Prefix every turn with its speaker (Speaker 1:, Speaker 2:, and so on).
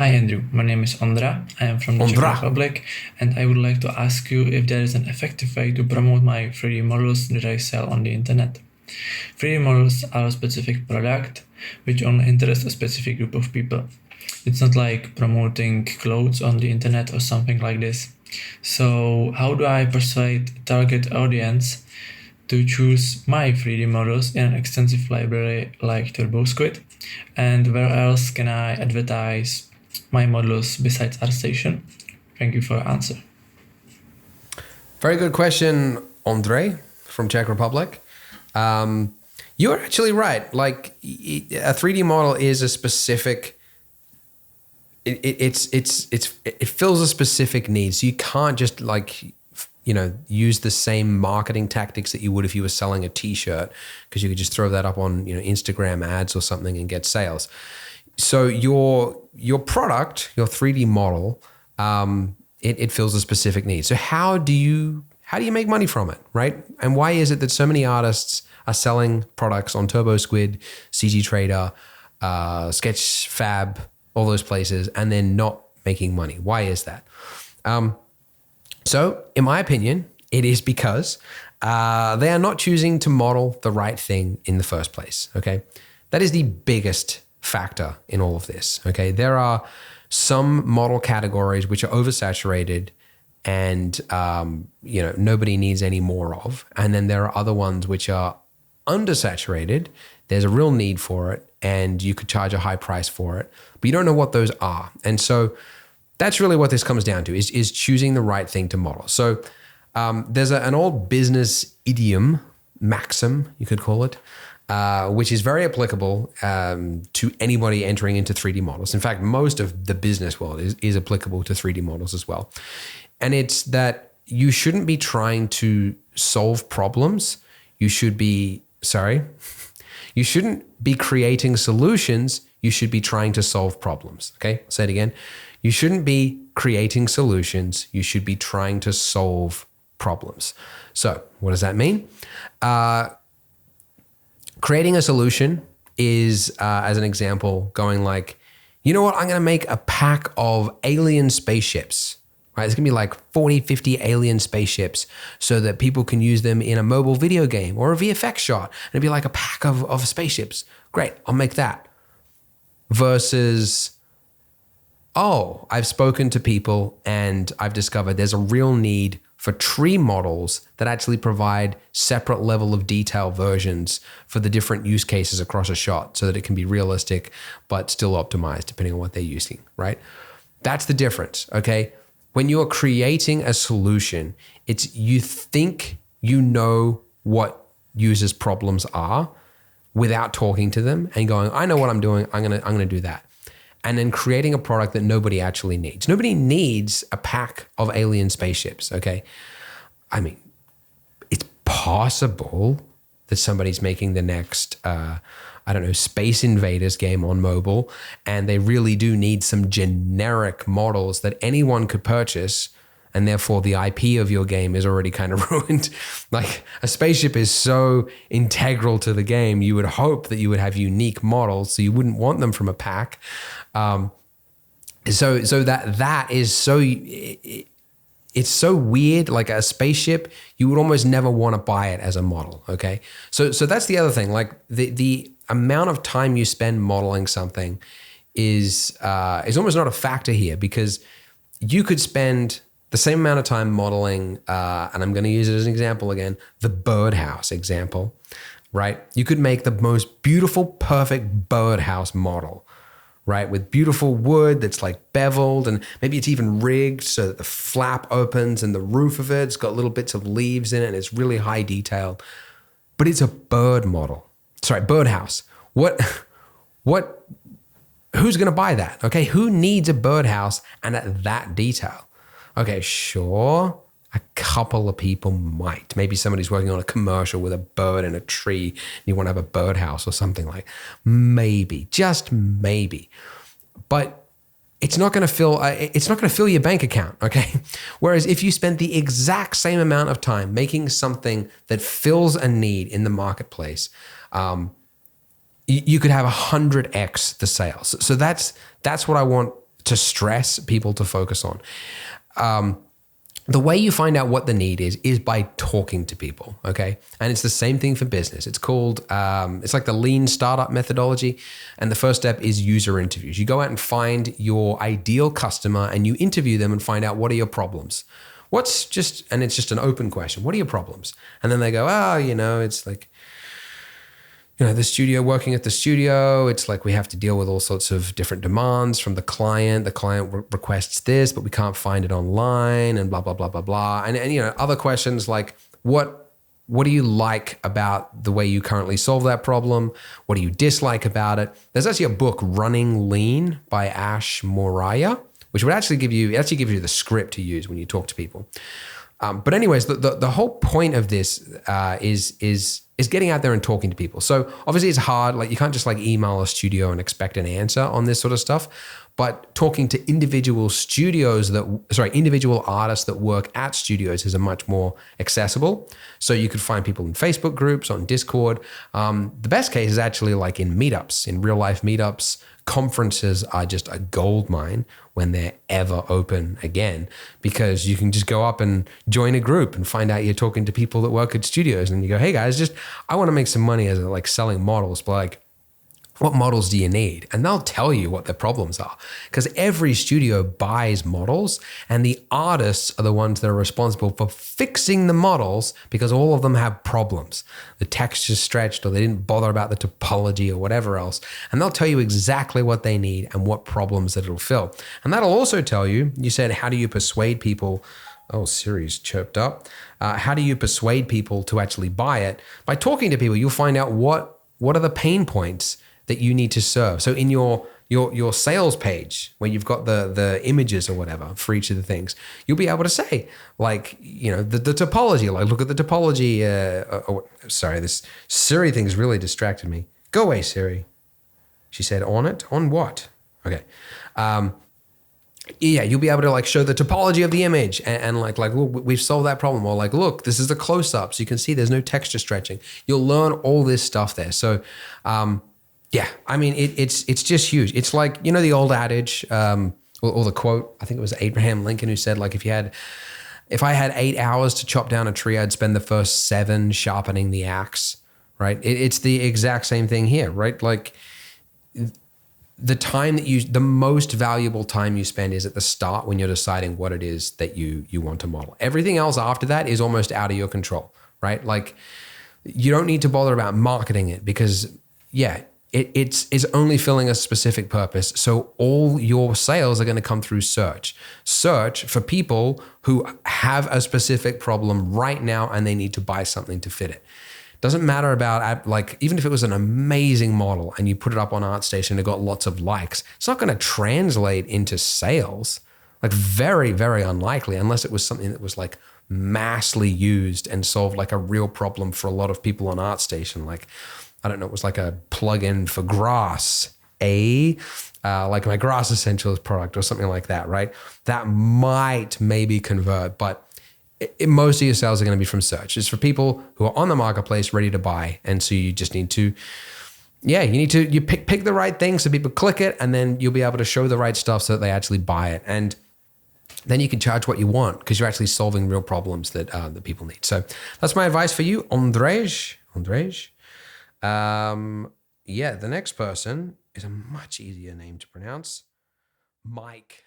Speaker 1: Hi Andrew, my name is Ondra. I am from the Czech
Speaker 2: Ondra.
Speaker 1: Republic, and I would like to ask you if there is an effective way to promote my 3D models that I sell on the internet. 3D models are a specific product which only interests a specific group of people. It's not like promoting clothes on the internet or something like this. So, how do I persuade a target audience to choose my 3D models in an extensive library like TurboSquid? And where else can I advertise my models besides ArtStation? Thank you for your answer.
Speaker 2: Very good question, Andre from Czech Republic. You're actually right. Like a 3D model is a specific. It fills a specific need. So you can't just use the same marketing tactics that you would if you were selling a T-shirt, because you could just throw that up on Instagram ads or something and get sales. So your product, your 3D model, it fills a specific need. So how do you make money from it, right? And why is it that so many artists are selling products on TurboSquid, CG Trader, Sketchfab, all those places, and they're not making money? Why is that? So in my opinion, it is because they are not choosing to model the right thing in the first place, okay? That is the biggest factor in all of this, okay? There are some model categories which are oversaturated and nobody needs any more of. And then there are other ones which are undersaturated. There's a real need for it and you could charge a high price for it, but you don't know what those are. And so that's really what this comes down to, is choosing the right thing to model. So there's an old business idiom, maxim, you could call it, which is very applicable to anybody entering into 3D models. In fact, most of the business world is applicable to 3D models as well. And it's that you shouldn't be trying to solve problems. You shouldn't be creating solutions. You should be trying to solve problems. Okay, I'll say it again. You shouldn't be creating solutions. You should be trying to solve problems. So what does that mean? Creating a solution is, as an example, going like, you know what? I'm going to make a pack of alien spaceships, right? It's going to be like 40, 50 alien spaceships so that people can use them in a mobile video game or a VFX shot. And it'd be like a pack of spaceships. Great, I'll make that. Versus, oh, I've spoken to people and I've discovered there's a real need for tree models that actually provide separate level of detail versions for the different use cases across a shot so that it can be realistic, but still optimized depending on what they're using, right? That's the difference, okay? When you're creating a solution, it's you think you know what users' problems are without talking to them and going, I know what I'm doing, I'm gonna do that. And then creating a product that nobody actually needs. Nobody needs a pack of alien spaceships, okay? I mean, it's possible that somebody's making the next, Space Invaders game on mobile, and they really do need some generic models that anyone could purchase, and therefore the IP of your game is already kind of ruined. Like a spaceship is so integral to the game, you would hope that you would have unique models, so you wouldn't want them from a pack. So that is so, it's so weird. Like a spaceship, you would almost never want to buy it as a model. Okay. So that's the other thing. Like the amount of time you spend modeling something is almost not a factor here, because you could spend the same amount of time modeling, and I'm going to use it as an example again, the birdhouse example, right? You could make the most beautiful, perfect birdhouse model, right? With beautiful wood that's like beveled, and maybe it's even rigged so that the flap opens and the roof of it's got little bits of leaves in it and it's really high detail. But it's a birdhouse. Who's going to buy that? Okay. Who needs a birdhouse and at that detail? Okay, sure. A couple of people might. Maybe somebody's working on a commercial with a bird in a tree and you want to have a birdhouse or something like that. Maybe, just maybe. But it's not going to fill your bank account, okay? Whereas if you spend the exact same amount of time making something that fills a need in the marketplace, you could have 100x the sales. So that's what I want to stress people to focus on. The way you find out what the need is by talking to people, okay? And it's the same thing for business. It's called, it's like the lean startup methodology. And the first step is user interviews. You go out and find your ideal customer and you interview them and find out what are your problems. And it's just an open question. What are your problems? And then they go, it's like, the studio, working at the studio, it's like we have to deal with all sorts of different demands from the client. The client requests this, but we can't find it online and blah, blah, blah, blah, blah. And other questions like what do you like about the way you currently solve that problem? What do you dislike about it? There's actually a book, Running Lean by Ash Maurya, which would actually give you the script to use when you talk to people. But anyways, the whole point of this is getting out there and talking to people. So obviously it's hard. Like you can't just like email a studio and expect an answer on this sort of stuff. But talking to individual artists that work at studios is a much more accessible. So you could find people in Facebook groups, on Discord. The best case is actually like in meetups, in real life meetups. Conferences are just a gold mine when they're ever open again, because you can just go up and join a group and find out you're talking to people that work at studios and you go, hey guys, I want to make some money as like selling models, but like, what models do you need? And they'll tell you what their problems are, because every studio buys models and the artists are the ones that are responsible for fixing the models because all of them have problems. The texture's stretched or they didn't bother about the topology or whatever else. And they'll tell you exactly what they need and what problems that it'll fill. And that'll also tell you, you said, how do you persuade people? Oh, Siri's chirped up. How do you persuade people to actually buy it? By talking to people, you'll find out what are the pain points that you need to serve. So in your sales page, where you've got the images or whatever for each of the things, you'll be able to say like, the topology, like look at the topology. Sorry, this Siri thing's really distracted me. Go away, Siri. She said on it? On what? Okay. You'll be able to like show the topology of the image and like, look, we've solved that problem. Or like, look, this is the close-up. So you can see there's no texture stretching. You'll learn all this stuff there. So, it's just huge. It's like, the old adage, or the quote, I think it was Abraham Lincoln who said, like, if I had 8 hours to chop down a tree, I'd spend the first 7 sharpening the axe, right? It's the exact same thing here, right? Like the most valuable time you spend is at the start when you're deciding what it is that you want to model. Everything else after that is almost out of your control, right? Like you don't need to bother about marketing it because it's only filling a specific purpose. So all your sales are going to come through search. Search for people who have a specific problem right now and they need to buy something to fit it. Doesn't matter about, like, even if it was an amazing model and you put it up on ArtStation and it got lots of likes, it's not going to translate into sales. Like very, very unlikely, unless it was something that was like massively used and solved like a real problem for a lot of people on ArtStation. Like, I don't know, it was like a plugin for grass, like my Grass Essentials product or something like that, right? That might maybe convert, but most of your sales are going to be from search. It's for people who are on the marketplace ready to buy. And so you just need to, you pick the right thing so people click it, and then you'll be able to show the right stuff so that they actually buy it. And then you can charge what you want because you're actually solving real problems that people need. So that's my advice for you, Andrej. The next person is a much easier name to pronounce. Mike.